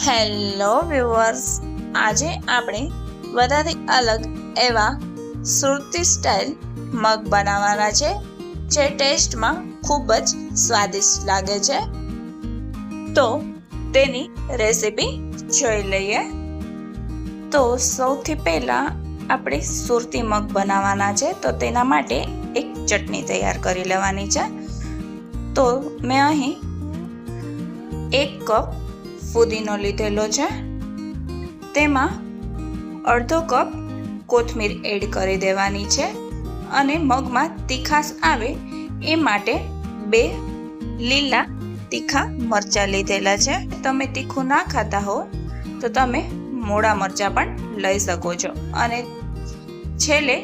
Hello viewers, આજે આપણે બધાથી અલગ એવા સુરતી સ્ટાઇલ મગ બનાવવાના છે, જે ટેસ્ટમાં ખૂબ જ સ્વાદિષ્ટ લાગે છે. તો તેની રેસીપી જોઈ લઈએ. તો સૌથી પહેલાં આપણે સુરતી મગ બનાવવાના છે, તો તેના માટે એક ચટણી તૈયાર કરી લેવાની છે. તો મેં અહીં 1 કપ ફુદીનો લીધેલો છે. તેમાં અડધો કપ કોથમીર એડ કરી દેવાની છે અને મગમાં તીખાશ આવે એ માટે 2 લીલા તીખા મરચાં લીધેલા છે. તમે તીખું ના ખાતા હો તો તમે મોડા મરચાં પણ લઈ શકો છો. અને છેલ્લે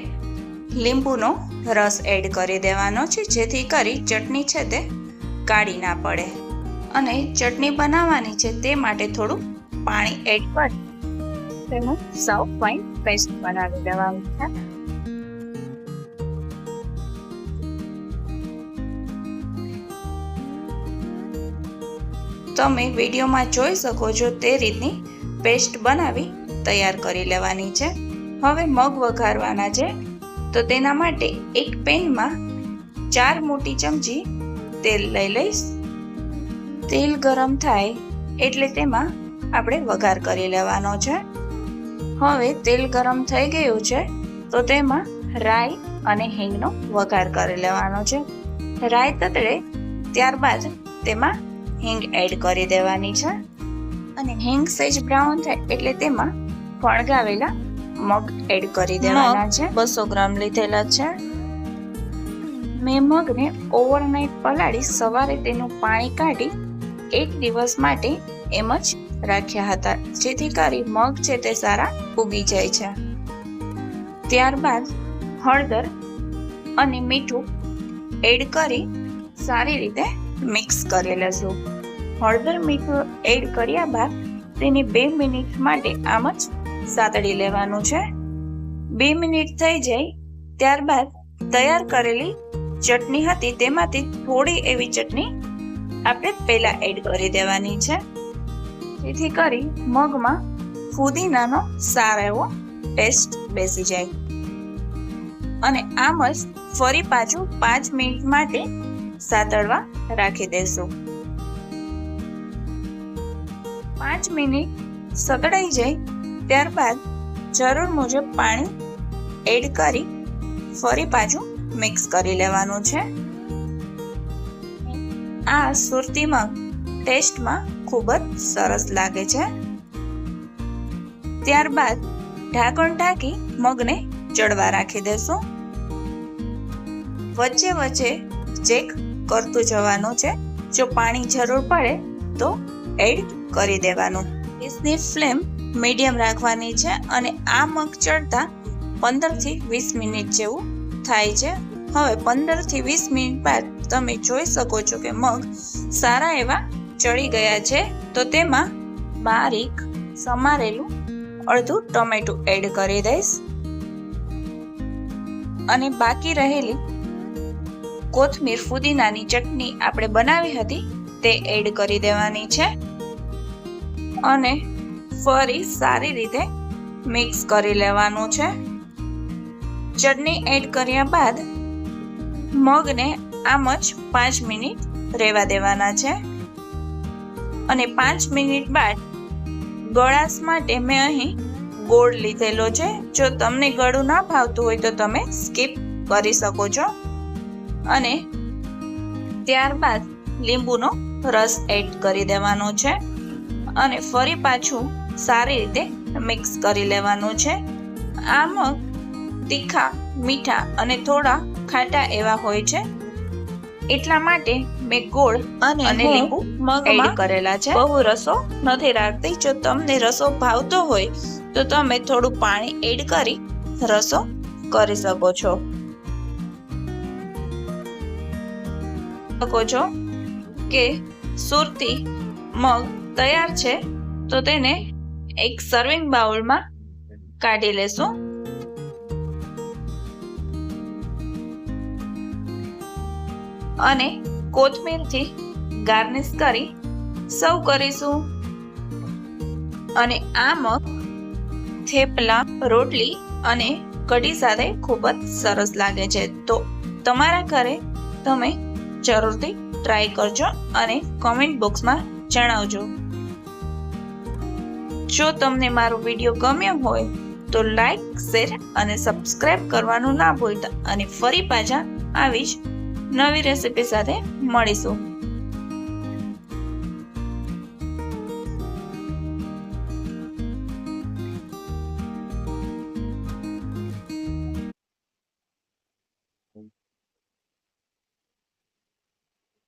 લીંબુનો રસ એડ કરી દેવાનો છે, જેથી કરી ચટણી છે તે કાળી ના પડે. અને ચટણી બનાવવાની છે તે માટે થોડું પાણી એડ કરી તેનું સાવ ફાઇન પેસ્ટ બનાવી દેવાનું છે. તમે વિડીયોમાં જોઈ શકો છો તે રીતની પેસ્ટ બનાવી તૈયાર કરી લેવાની છે. હવે મગ વઘારવાના છે, તો તેના માટે એક પેનમાં 4 મોટી ચમચી તેલ લઈ લઈશ. તેલ ગરમ થાય એટલે તેમાં આપણે વઘાર કરી લેવાનો છે. હવે તેલ ગરમ થઈ ગયું છે, તો તેમાં રાઈ અને હિંગનો વઘાર કરી લેવાનો છે. રાઈ તતડે ત્યારબાદ તેમાં હિંગ એડ કરી દેવાની છે. અને હિંગ સહેજ બ્રાઉન થાય એટલે તેમાં ફણગાવેલા મગ એડ કરી દેવાના છે. 200 ગ્રામ લીધેલા છે. મેં મગને ઓવરનાઇટ પલાળી સવારે તેનું પાણી કાઢી 1 દિવસ માટે એમ જ રાખ્યા હતા, જેથી કરી મગ છે તે સારા ઉગી જાય છે. ત્યારબાદ હળદર અને મીઠું એડ કરી સારી રીતે મિક્સ કરી લેશું. હળદર મીઠું એડ કર્યા બાદ તેને 2 મિનિટ માટે આમ જ સાતળી લેવાનું છે. 2 મિનિટ થઈ જાય ત્યારબાદ તૈયાર કરેલી ચટણી હતી તેમાંથી થોડી એવી ચટણી આપણે પહેલા એડ કરી દેવાની છે, જેથી કરી મગમાં ફુદીનાનો સારો એવો ટેસ્ટ બેસી જાય. અને આમ જ ફરી પાછું 5 મિનિટ માટે સાતળવા રાખી દેશું. 5 મિનિટ સતળાઈ જાય ત્યારબાદ જરૂર મુજબ પાણી એડ કરી ફરી પાછું મિક્સ કરી લેવાનું છે. આ સુરતી મગ ટેસ્ટમાં ખૂબ જ સરસ લાગે છે. ત્યારબાદ ઢાંકણ ઢાંકી મગને ચડવા રાખી દેશું. વચ્ચે વચ્ચે ચેક કરતું જવાનું છે. જો પાણી જરૂર પડે તો એડ કરી દેવાનું. ગેસની ફ્લેમ મીડિયમ રાખવાની છે અને આ મગ ચડતા 15 થી 20 મિનિટ જેવું થાય છે. હવે 15 થી 20 મિનિટ બાદ તમે જોઈ શકો છો કે મગ સારા એવા ચડી ગયા છે. તો તેમાં બારીક સમારેલું અડધું ટમેટું એડ કરી દઈશ અને બાકી રહેલી કોથમીર ફુદીનાની ચટણી આપણે બનાવી હતી તે એડ કરી દેવાની છે અને ફરી સારી રીતે મિક્સ કરી લેવાનું છે. ચટણી એડ કર્યા બાદ મગને આમ જ 5 મિનિટ રહેવા દેવાના છે. અને 5 મિનિટ બાદ ગળાશ માટે મેં અહીં ગોળ લીધેલો છે. જો તમને ગળું ના ભાવતું હોય તો તમે સ્કીપ કરી શકો છો. અને ત્યારબાદ લીંબુનો રસ એડ કરી દેવાનો છે અને ફરી પાછું સારી રીતે મિક્સ કરી લેવાનું છે. આ મગ તીખા, મીઠા અને થોડા ખાટા એવા હોય છે, એટલા માટે મેં ગોળ અને લીંબુ એડ કરેલા છે. બહુ રસો નથી રાખતી. જો તમને રસો ભાવતો હોય તો તમે થોડું પાણી એડ કરી રસો કરી શકો છો. કે સુરતી મગ તૈયાર છે, તો તેને એક સર્વિંગ બાઉલમાં કાઢી લેશું. અને કોથમીરથી ગાર્નિશ કરી સર્વ કરીશું. અને આ મગ થેપલા, રોટલી અને કઢી સાથે ખૂબ જ સરસ લાગે છે. તો તમારા ઘરે તમે જરૂરથી ટ્રાય કરજો અને કોમેન્ટ બોક્સમાં જણાવજો. જો તમને મારો વિડીયો ગમ્યો હોય તો લાઈક, શેર અને સબસ્ક્રાઇબ કરવાનું ના ભૂલતા. અને ફરી પાછા આવી જ નવી રેસીપી સાથે મળીશું.